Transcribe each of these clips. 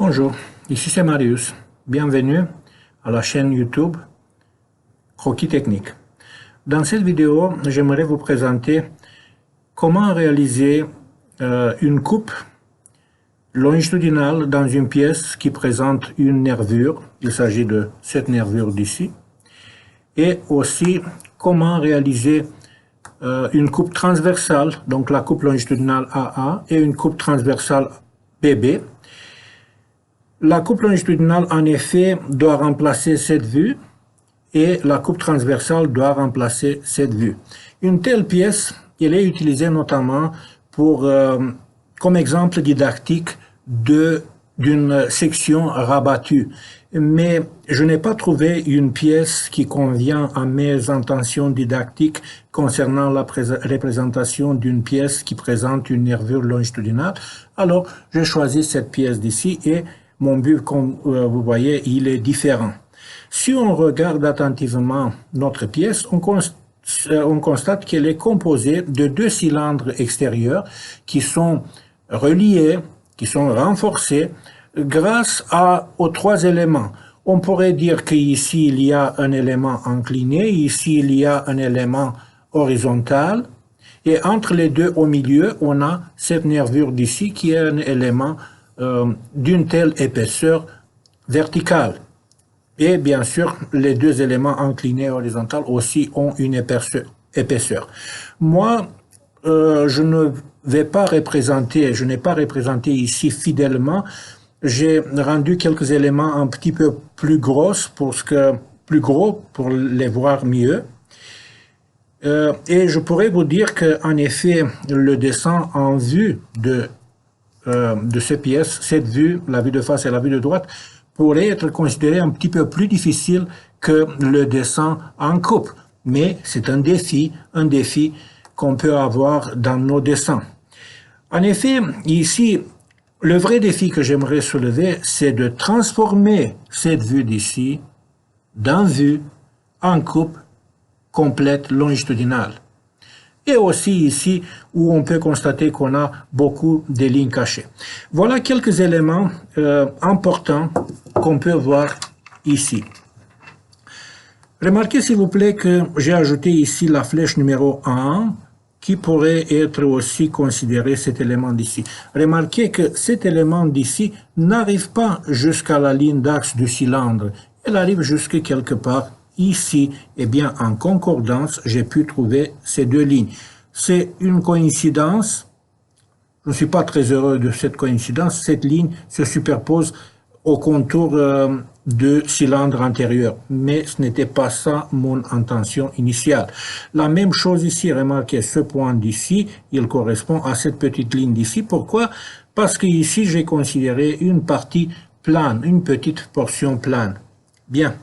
Bonjour, ici c'est Marius. Bienvenue à la chaîne YouTube Croquis Technique. Dans cette vidéo, j'aimerais vous présenter comment réaliser une coupe longitudinale dans une pièce qui présente une nervure. Il s'agit de cette nervure d'ici. Et aussi comment réaliser une coupe transversale, donc la coupe longitudinale AA, et une coupe transversale BB. La coupe longitudinale, en effet, doit remplacer cette vue et la coupe transversale doit remplacer cette vue. Une telle pièce, elle est utilisée notamment pour, comme exemple didactique d'une section rabattue. Mais je n'ai pas trouvé une pièce qui convient à mes intentions didactiques concernant la représentation d'une pièce qui présente une nervure longitudinale. Alors, j'ai choisi cette pièce d'ici et mon but, comme vous voyez, il est différent. Si on regarde attentivement notre pièce, on constate qu'elle est composée de deux cylindres extérieurs qui sont reliés, qui sont renforcés grâce aux trois éléments. On pourrait dire qu'ici, il y a un élément incliné, ici, il y a un élément horizontal, et entre les deux, au milieu, on a cette nervure d'ici qui est un élément d'une telle épaisseur verticale. Et bien sûr, les deux éléments inclinés et horizontaux aussi ont une épaisseur. Moi, je ne vais pas représenter, je n'ai pas représenté ici fidèlement. J'ai rendu quelques éléments un petit peu plus gros pour les voir mieux. Et je pourrais vous dire qu'en effet, le dessin en vue de ces pièces, cette vue, la vue de face et la vue de droite, pourrait être considéré un petit peu plus difficile que le dessin en coupe. Mais c'est un défi qu'on peut avoir dans nos dessins. En effet, ici, le vrai défi que j'aimerais soulever, c'est de transformer cette vue d'ici dans vue en coupe complète longitudinale. Et aussi ici, où on peut constater qu'on a beaucoup de lignes cachées. Voilà quelques éléments importants qu'on peut voir ici. Remarquez s'il vous plaît que j'ai ajouté ici la flèche numéro 1, qui pourrait être aussi considéré cet élément d'ici. Remarquez que cet élément d'ici n'arrive pas jusqu'à la ligne d'axe du cylindre. Elle arrive jusque quelque part ici. Eh bien, en concordance, j'ai pu trouver ces deux lignes. C'est une coïncidence. Je ne suis pas très heureux de cette coïncidence. Cette ligne se superpose au contour de cylindre antérieur. Mais ce n'était pas ça mon intention initiale. La même chose ici, remarquez ce point d'ici, il correspond à cette petite ligne d'ici. Pourquoi? Parce que ici j'ai considéré une partie plane, une petite portion plane. Bien.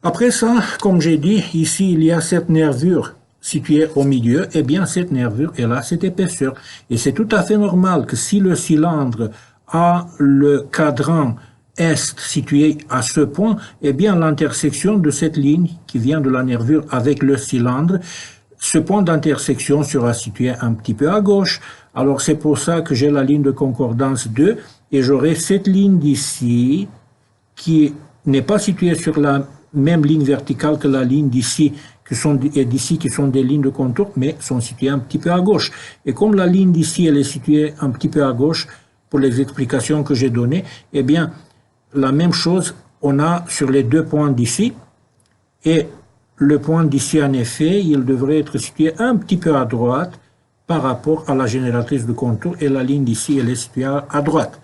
Après ça, comme j'ai dit, ici il y a cette nervure située au milieu. Eh bien cette nervure, elle a cette épaisseur. Et c'est tout à fait normal que si le cylindre a le cadran est situé à ce point, eh bien l'intersection de cette ligne qui vient de la nervure avec le cylindre, ce point d'intersection sera situé un petit peu à gauche. Alors c'est pour ça que j'ai la ligne de concordance 2 et j'aurai cette ligne d'ici qui n'est pas située sur la même ligne verticale que la ligne d'ici et d'ici qui sont des lignes de contour mais sont situées un petit peu à gauche. Et comme la ligne d'ici elle est située un petit peu à gauche pour les explications que j'ai données, eh bien la même chose, on a sur les deux points d'ici, et le point d'ici, en effet, il devrait être situé un petit peu à droite par rapport à la génératrice de contour, et la ligne d'ici, elle est située à droite.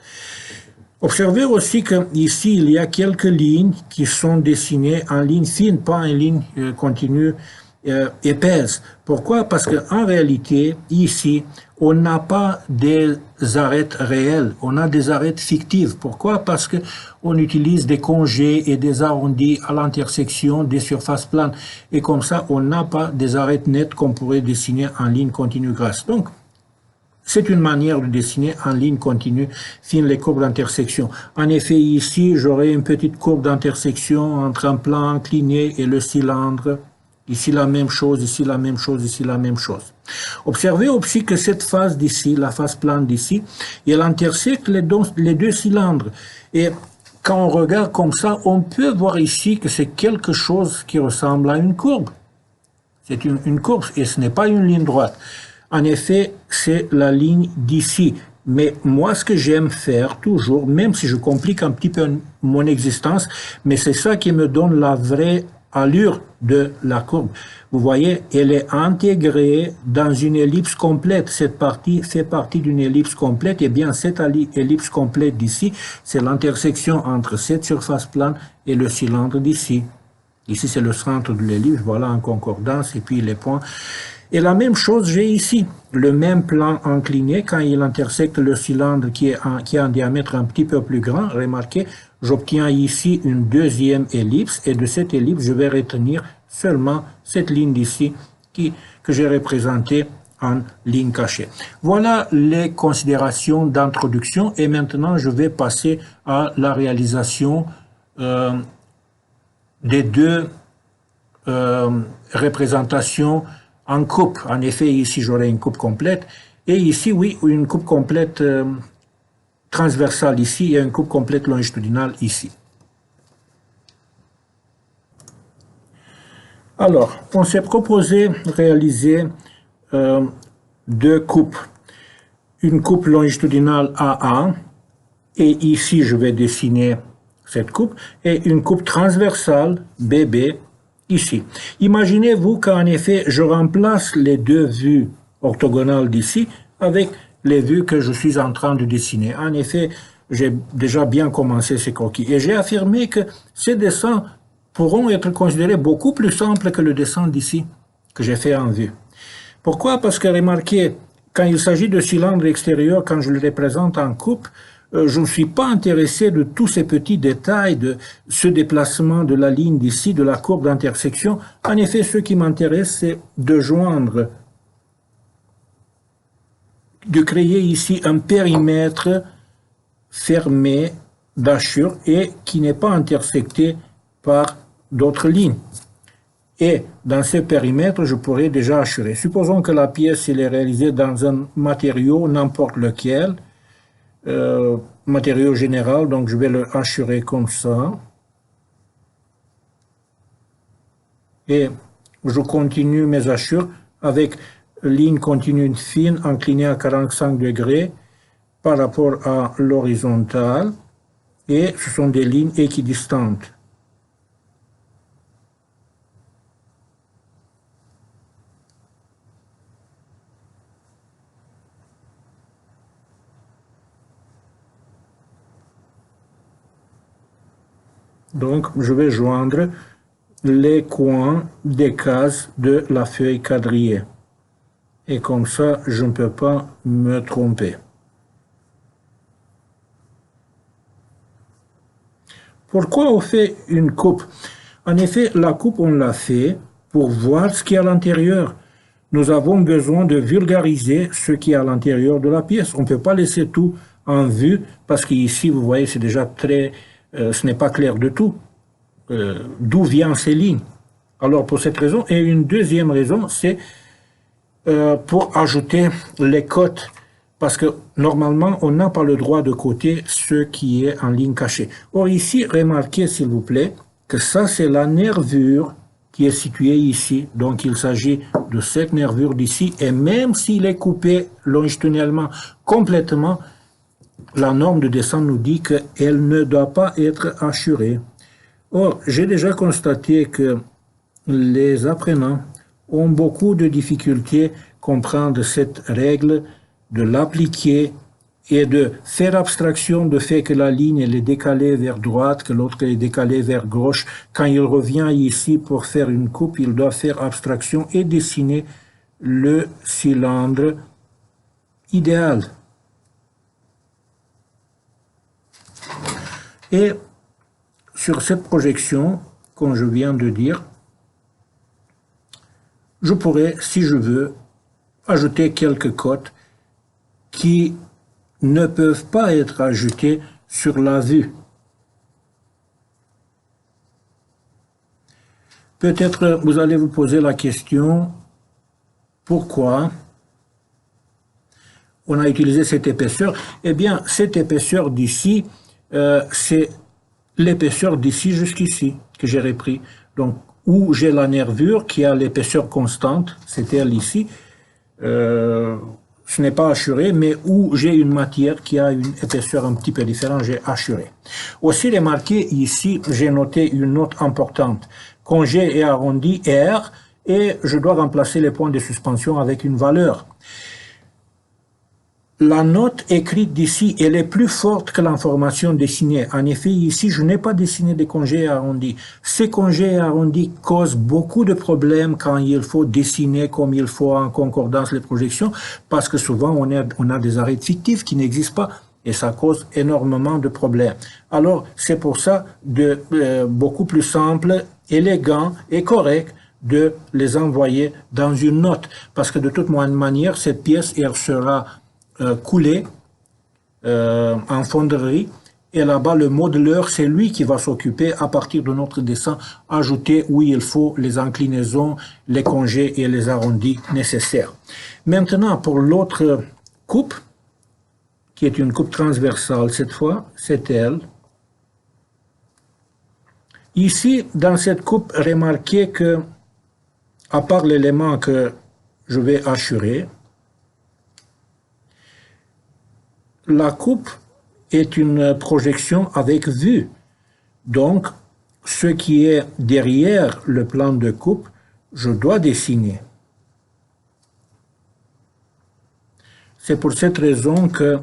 Observez aussi qu'ici, il y a quelques lignes qui sont dessinées en ligne fine, pas en ligne continue épaisse. Pourquoi? Parce qu'en réalité, ici, on n'a pas des arêtes réelles, on a des arêtes fictives. Pourquoi? Parce qu'on utilise des congés et des arrondis à l'intersection des surfaces planes. Et comme ça, on n'a pas des arêtes nettes qu'on pourrait dessiner en ligne continue grasse. Donc, c'est une manière de dessiner en ligne continue fine les courbes d'intersection. En effet, ici, j'aurai une petite courbe d'intersection entre un plan incliné et le cylindre. Ici la même chose, ici la même chose, ici la même chose. Observez aussi que cette face d'ici, la face plane d'ici, elle intersecte les deux cylindres. Et quand on regarde comme ça, on peut voir ici que c'est quelque chose qui ressemble à une courbe. C'est une courbe et ce n'est pas une ligne droite. En effet, c'est la ligne d'ici. Mais moi, ce que j'aime faire toujours, même si je complique un petit peu mon existence, mais c'est ça qui me donne la vraie allure de la courbe. Vous voyez, elle est intégrée dans une ellipse complète. Cette partie fait partie d'une ellipse complète. Et bien, cette ellipse complète d'ici, c'est l'intersection entre cette surface plane et le cylindre d'ici. Ici, c'est le centre de l'ellipse. Voilà, en concordance, et puis les points. Et la même chose, j'ai ici le même plan incliné quand il intersecte le cylindre qui a un diamètre un petit peu plus grand. Remarquez, j'obtiens ici une deuxième ellipse et de cette ellipse, je vais retenir seulement cette ligne d'ici que j'ai représentée en ligne cachée. Voilà les considérations d'introduction et maintenant je vais passer à la réalisation des deux représentations en coupe. En effet, ici, j'aurai une coupe complète. Et ici, oui, une coupe complète transversale ici et une coupe complète longitudinale ici. Alors, on s'est proposé de réaliser deux coupes. Une coupe longitudinale AA, et ici, je vais dessiner cette coupe, et une coupe transversale BB, ici. Imaginez-vous qu'en effet, je remplace les deux vues orthogonales d'ici avec les vues que je suis en train de dessiner. En effet, j'ai déjà bien commencé ces croquis. Et j'ai affirmé que ces dessins pourront être considérés beaucoup plus simples que le dessin d'ici, que j'ai fait en vue. Pourquoi? Parce que remarquez, quand il s'agit de cylindres extérieurs, quand je le représente en coupe, je ne suis pas intéressé de tous ces petits détails, de ce déplacement de la ligne d'ici, de la courbe d'intersection. En effet, ce qui m'intéresse, c'est de joindre, de créer ici un périmètre fermé d'hachure et qui n'est pas intersecté par d'autres lignes. Et dans ce périmètre, je pourrais déjà hachurer. Supposons que la pièce elle est réalisée dans un matériau, n'importe lequel, matériau général, donc je vais le hachurer comme ça. Et je continue mes hachures avec ligne continue fine inclinée à 45 degrés par rapport à l'horizontale. Et ce sont des lignes équidistantes. Donc, je vais joindre les coins des cases de la feuille quadrillée. Et comme ça, je ne peux pas me tromper. Pourquoi on fait une coupe? En effet, la coupe, on l'a fait pour voir ce qui est à l'intérieur. Nous avons besoin de vulgariser ce qui est à l'intérieur de la pièce. On ne peut pas laisser tout en vue parce qu'ici, vous voyez, c'est déjà très... ce n'est pas clair du tout. D'où viennent ces lignes? Alors, pour cette raison, et une deuxième raison, c'est pour ajouter les cotes. Parce que normalement, on n'a pas le droit de coter ce qui est en ligne cachée. Or ici, remarquez s'il vous plaît que ça, c'est la nervure qui est située ici. Donc, il s'agit de cette nervure d'ici. Et même s'il est coupé longitudinalement complètement, la norme de dessin nous dit qu'elle ne doit pas être hachurée. Or, j'ai déjà constaté que les apprenants ont beaucoup de difficultés à comprendre cette règle, de l'appliquer et de faire abstraction du fait que la ligne elle est décalée vers droite, que l'autre est décalée vers gauche. Quand il revient ici pour faire une coupe, il doit faire abstraction et dessiner le cylindre idéal. Et sur cette projection, comme je viens de dire, je pourrais, si je veux, ajouter quelques cotes qui ne peuvent pas être ajoutées sur la vue. Peut-être vous allez vous poser la question, pourquoi on a utilisé cette épaisseur? Eh bien, cette épaisseur d'ici, c'est l'épaisseur d'ici jusqu'ici que j'ai repris. Donc, où j'ai la nervure qui a l'épaisseur constante, c'est elle ici, ce n'est pas hachuré, mais où j'ai une matière qui a une épaisseur un petit peu différente, j'ai hachuré. Aussi remarquez ici, j'ai noté une note importante. Congé est arrondi R, et je dois remplacer les points de suspension avec une valeur. La note écrite d'ici, elle est plus forte que l'information dessinée. En effet, ici, je n'ai pas dessiné des congés arrondis. Ces congés arrondis causent beaucoup de problèmes quand il faut dessiner comme il faut en concordance les projections, parce que souvent, on a des arêtes fictives qui n'existent pas, et ça cause énormément de problèmes. Alors, c'est pour ça beaucoup plus simple, élégant et correct de les envoyer dans une note, parce que de toute manière, cette pièce, elle sera coulé en fonderie, et là-bas le modeleur, c'est lui qui va s'occuper à partir de notre dessin, ajouter où il faut les inclinaisons, les congés et les arrondis nécessaires. Maintenant, pour l'autre coupe, qui est une coupe transversale cette fois, c'est elle. Ici, dans cette coupe, remarquez que, à part l'élément que je vais hachurer, la coupe est une projection avec vue. Donc, ce qui est derrière le plan de coupe, je dois dessiner. C'est pour cette raison que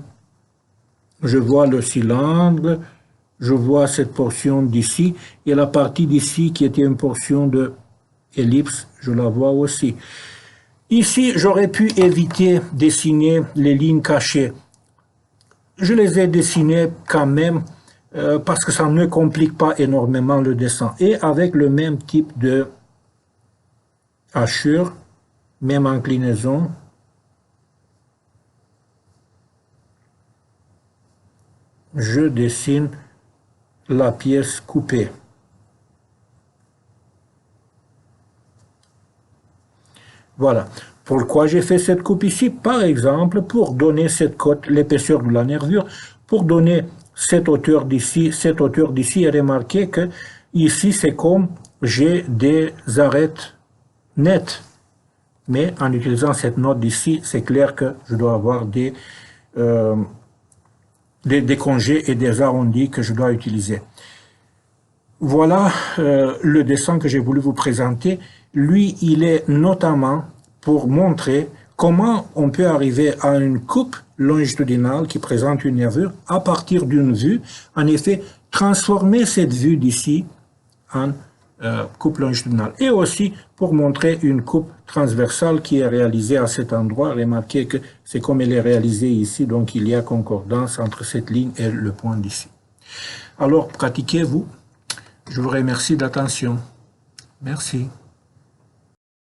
je vois le cylindre, je vois cette portion d'ici, et la partie d'ici qui était une portion de ellipse, je la vois aussi. Ici, j'aurais pu éviter de dessiner les lignes cachées. Je les ai dessinés quand même parce que ça ne complique pas énormément le dessin. Et avec le même type de hachure, même inclinaison, je dessine la pièce coupée. Voilà. Pourquoi j'ai fait cette coupe ici? Par exemple, pour donner cette cote, l'épaisseur de la nervure, pour donner cette hauteur d'ici, et remarquez que ici, c'est comme j'ai des arêtes nettes. Mais en utilisant cette note d'ici, c'est clair que je dois avoir des congés et des arrondis que je dois utiliser. Voilà le dessin que j'ai voulu vous présenter. Lui, il est notamment pour montrer comment on peut arriver à une coupe longitudinale qui présente une nervure à partir d'une vue. En effet, transformer cette vue d'ici en coupe longitudinale. Et aussi pour montrer une coupe transversale qui est réalisée à cet endroit. Remarquez que c'est comme elle est réalisée ici, donc il y a concordance entre cette ligne et le point d'ici. Alors, pratiquez-vous. Je vous remercie d'attention. Merci.